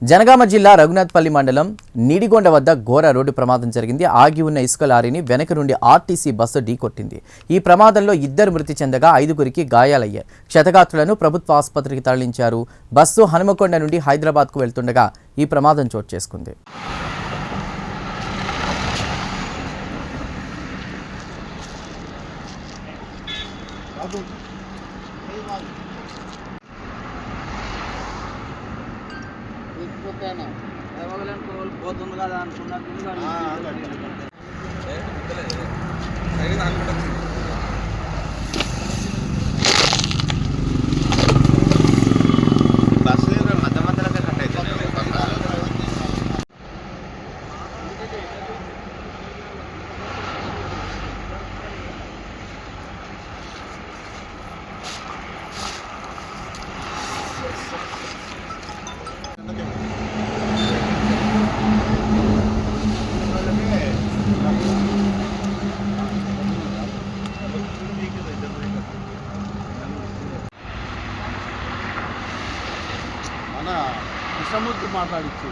జనగామ జిల్లా రఘునాథ్పల్లి మండలం నీడిగొండ వద్ద ఘోర రోడ్డు ప్రమాదం జరిగింది. ఆగి ఉన్న ఇసుక లారీని వెనక నుండి ఆర్టీసీ బస్సు ఢీకొట్టింది. ఈ ప్రమాదంలో 2 మృతి చెందగా 5గురికి గాయాలయ్యాయి. క్షతగాత్రులను ప్రభుత్వ ఆసుపత్రికి తరలించారు. బస్సు హనుమకొండ నుండి హైదరాబాద్కు వెళ్తుండగా ఈ ప్రమాదం చోటు చేసుకుంది. పోతుంది కదా అనుకున్నట్టు మధ్య మధ్యలో కట్ అవుతుంది. మన కృష్ణమూర్తి మాట్లాడించు.